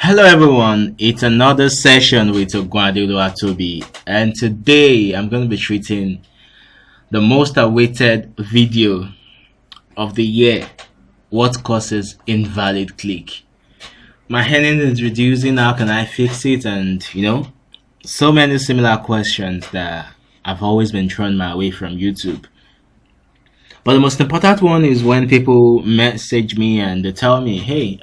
Hello everyone, it's another session with Ogwadilo Atobi, and today I'm going to be treating the most awaited video of the year: what causes invalid click. My earning is reducing, how can I fix it? And so many similar questions that I've always been thrown my way from YouTube. But the most important one is when people message me and they tell me, hey,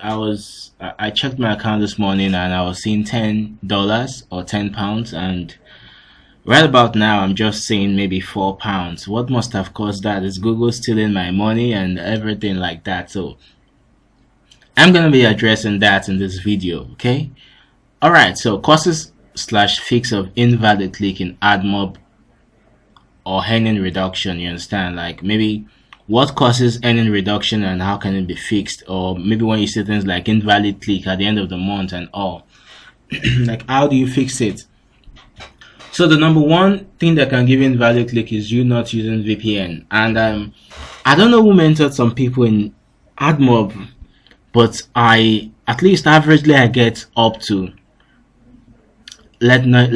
I checked my account this morning and I was seeing $10 or £10, and right about now I'm just seeing maybe £4. What must have caused that? Is Google stealing my money and everything like that? So I'm gonna be addressing that in this video, okay? Alright, so causes / fix of invalid click in admob or earning reduction. You understand? Like, maybe what causes earning reduction and how can it be fixed? Or maybe when you see things like invalid click at the end of the month and all, like, how do you fix it? So the number one thing that can give invalid click is you not using VPN. And I don't know who mentored some people in admob, but at least averagely I get up to, let's not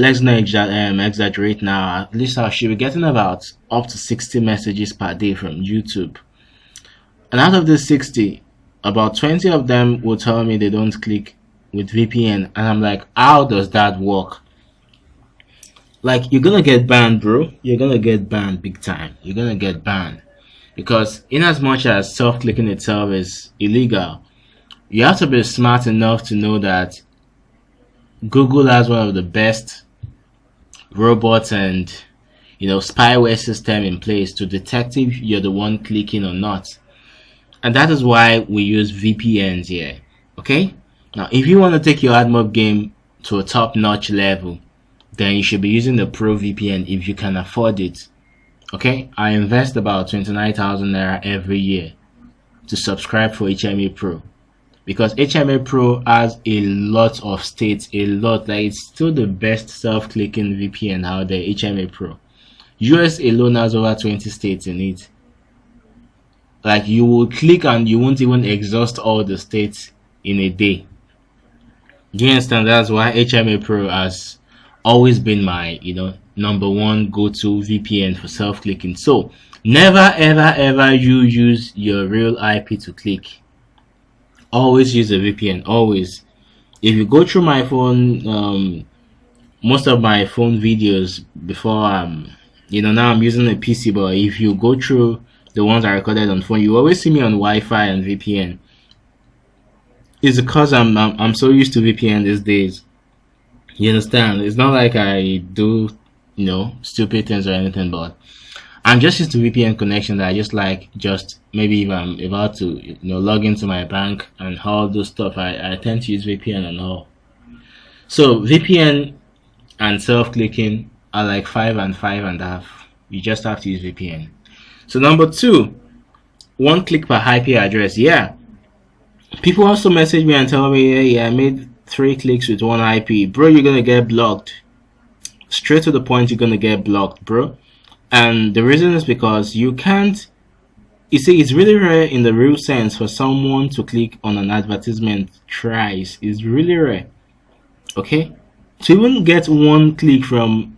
exaggerate now, at least I should be getting about up to 60 messages per day from YouTube. And out of the 60, about 20 of them will tell me they don't click with VPN. And I'm like, how does that work? Like, you're gonna get banned, bro. You're gonna get banned big time. You're gonna get banned. Because in as much as self-clicking itself is illegal, you have to be smart enough to know that Google has one of the best robots and spyware system in place to detect if you're the one clicking or not. And that is why we use VPNs here. Okay, now if you want to take your admob game to a top-notch level, then you should be using the Pro VPN if you can afford it. Okay, I invest about 29,000 naira every year to subscribe for HMA Pro, because HMA Pro has a lot of states, like, it's still the best self-clicking VPN out there. HMA Pro. US alone has over 20 states in it. Like, you will click and you won't even exhaust all the states in a day. Do you understand? That's why HMA Pro has always been my number one go-to VPN for self-clicking. So never ever you use your real IP to click. Always use a VPN. Always. If you go through my phone, most of my phone videos before, now I'm using a PC, but if you go through the ones I recorded on phone, you always see me on Wi-Fi and VPN. It's because I'm so used to VPN these days. You understand? It's not like I do stupid things or anything, but I'm just used to VPN connection that I just like. Just maybe if I'm about to log into my bank and all those stuff, I tend to use VPN and all. So VPN and self-clicking are like 5 and 5.5. You just have to use VPN. So number two, one click per IP address. Yeah, people also message me and tell me, hey, I made 3 clicks with one IP. Bro, you're gonna get blocked. Straight to the point, you're gonna get blocked, bro. And the reason is because you can't, you see, it's really rare in the real sense for someone to click on an advertisement thrice. It's really rare. Okay, to even get one click from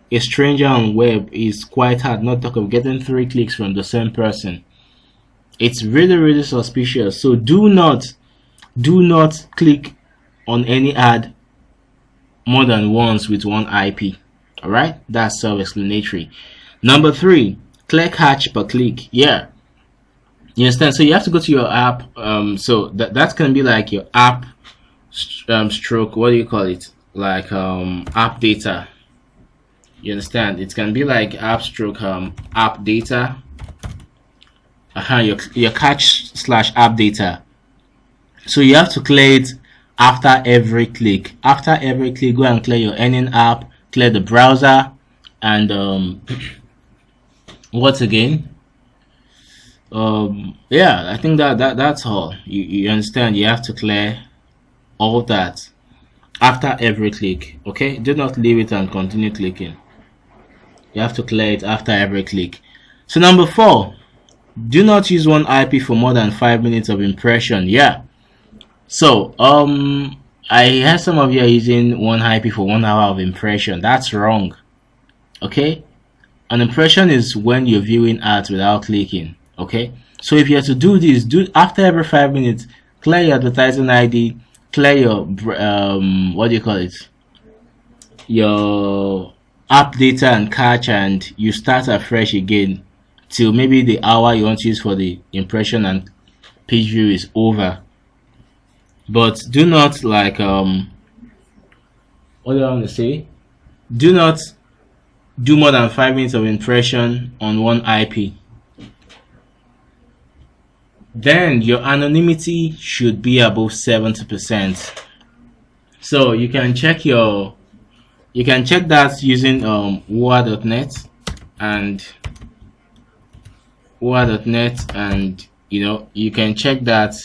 a stranger on web is quite hard, not talk of getting 3 clicks from the same person. It's really suspicious. So do not click on any ad more than once with one IP. Alright, that's self-explanatory. Number 3, clear catch per click. Yeah, you understand? So you have to go to your app. So that's gonna be like your app stroke, what do you call it, like app data. You understand? It's gonna be like app stroke app data. Your catch / app data. So you have to clear it after every click. After every click, go and clear your earning app, clear the browser, and what again? Yeah, I think that's all. You understand? You have to clear all that after every click. Okay, do not leave it and continue clicking. You have to clear it after every click. So number 4, do not use one IP for more than 5 minutes of impression. Yeah, so I heard some of you are using one IP for 1 hour of impression. That's wrong. Okay, an impression is when you're viewing ads without clicking. Okay, so if you have to do this, do after every 5 minutes, clear your advertising ID, clear your what do you call it, your app data and cache, and you start afresh again till maybe the hour you want to use for the impression and page view is over. But do not like what do I want to say? Do not do more than 5 minutes of impression on one IP. Then your anonymity should be above 70%. So you can check that using WOA.net and and you can check that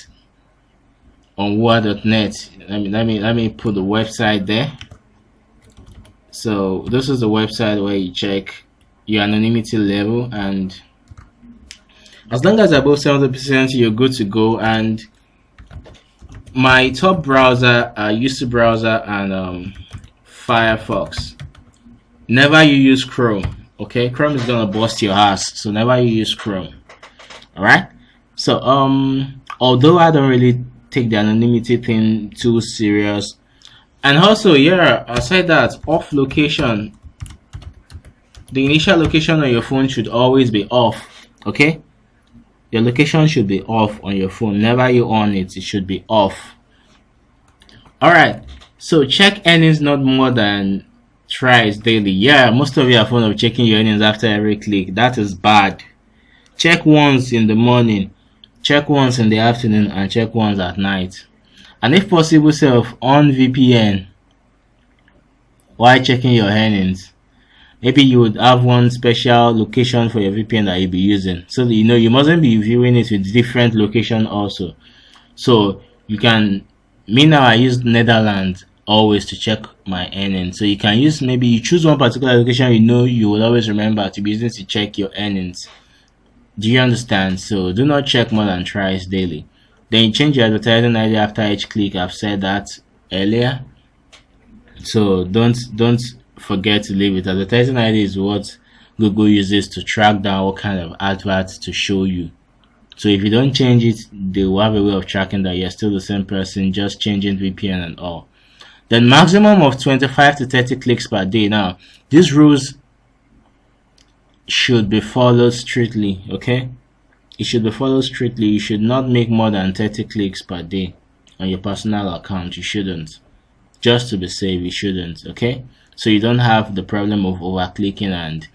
on WOA.net. Let me put the website there. So this is the website where you check your anonymity level, and as long as above 70%, you're good to go. And my top browser are YouTube browser and Firefox. Never you use Chrome. Okay, Chrome is gonna bust your ass, so never you use Chrome. All right. So although I don't really take the anonymity thing too serious, and also yeah, aside that, off location, the initial location on your phone should always be off. Okay, your location should be off on your phone. Never you on it, it should be off. All right, so check earnings not more than thrice daily. Yeah, most of you are fond of checking your earnings after every click. That is bad. Check once in the morning, check once in the afternoon, and check once at night. And if possible, on VPN while checking your earnings. Maybe you would have one special location for your VPN that you'll be using, so that you mustn't be viewing it with different location also. So you can, me now I use Netherlands always to check my earnings. So you can use, maybe you choose one particular location you will always remember to be using to check your earnings. Do you understand? So do not check more than thrice daily. Then you change your advertising ID after each click. I've said that earlier, so don't forget to leave it. Advertising ID is what Google uses to track down what kind of adverts to show you. So if you don't change it, they will have a way of tracking that you're still the same person, just changing VPN and all. Then maximum of 25 to 30 clicks per day. Now these rules should be followed strictly. Okay, it should be followed strictly. You should not make more than 30 clicks per day on your personal account. You shouldn't. Just to be safe, you shouldn't. Okay, so you don't have the problem of over clicking and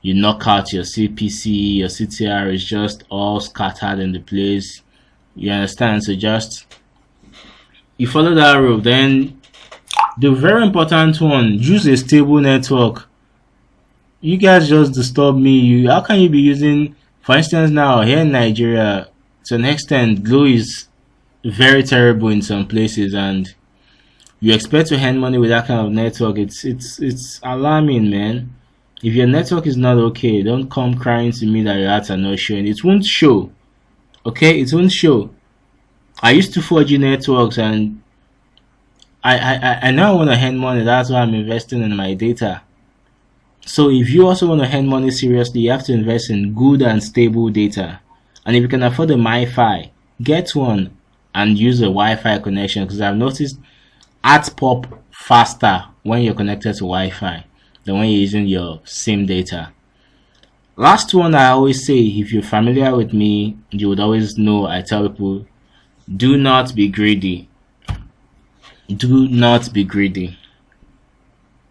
you knock out your CPC, your CTR is just all scattered in the place. You understand? So just you follow that rule. Then the very important one, use a stable network. You guys just disturb me. How can you be using, for instance, now here in Nigeria, to an extent, Glo is very terrible in some places, and you expect to earn money with that kind of network. It's alarming, man. If your network is not okay, don't come crying to me that your ads are not showing. It won't show. Okay, it won't show. I used to 4G networks, and I now want to earn money. That's why I'm investing in my data. So if you also want to earn money seriously, you have to invest in good and stable data. And if you can afford a MiFi, get one and use a Wi-Fi connection, because I've noticed ads pop faster when you're connected to Wi-Fi than when you're using your SIM data. Last one, I always say, if you're familiar with me, you would always know I tell people, do not be greedy. Do not be greedy.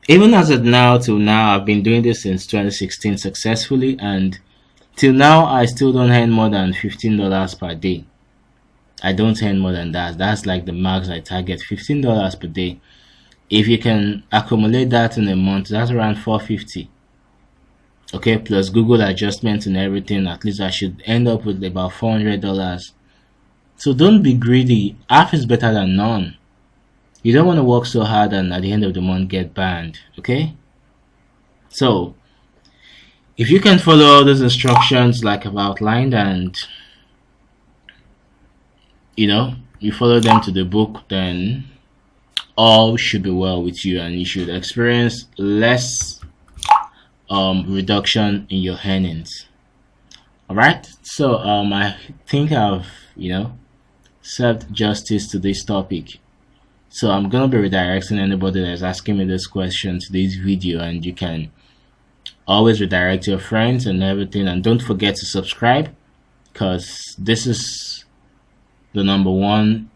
Even as of now, till now, I've been doing this since 2016 successfully, and till now I still don't earn more than $15 per day. I don't earn more than that. That's like the max I target, $15 per day. If you can accumulate that in a month, that's around $450. Okay, plus Google adjustments and everything, at least I should end up with about $400. So don't be greedy. Half is better than none. You don't want to work so hard and at the end of the month get banned. Okay, so if you can follow all those instructions like I've outlined, and you follow them to the book, then all should be well with you and you should experience less reduction in your earnings. All right, so I think I've served justice to this topic. So I'm gonna be redirecting anybody that's asking me this question to this video, and you can always redirect your friends and everything, and don't forget to subscribe, because this is the #1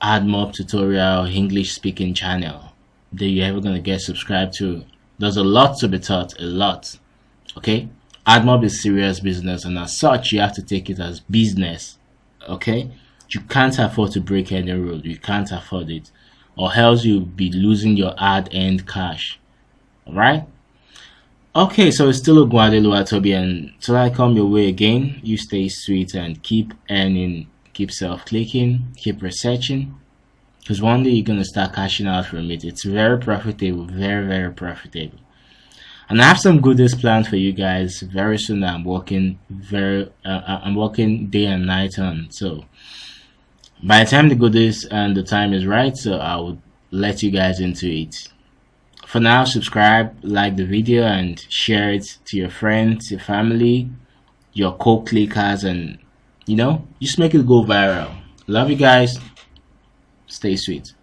admob tutorial English speaking channel that you're ever gonna get subscribed to. There's a lot to be taught, a lot. Okay, admob is serious business, and as such you have to take it as business. Okay, you can't afford to break any rule. You can't afford it, or else you'll be losing your ad-end cash. All right. Okay, so it's still Ogwandelu Atobi, and till I come your way again, you stay sweet and keep earning, keep self-clicking, keep researching, because one day you're gonna start cashing out from it. It's very profitable, very, very profitable. And I have some goodies planned for you guys very soon. I'm working I'm working day and night on. So by the time the goodies and the time is right, so I will let you guys into it. For now, subscribe, like the video, and share it to your friends, your family, your co-clickers, and just make it go viral. Love you guys. Stay sweet.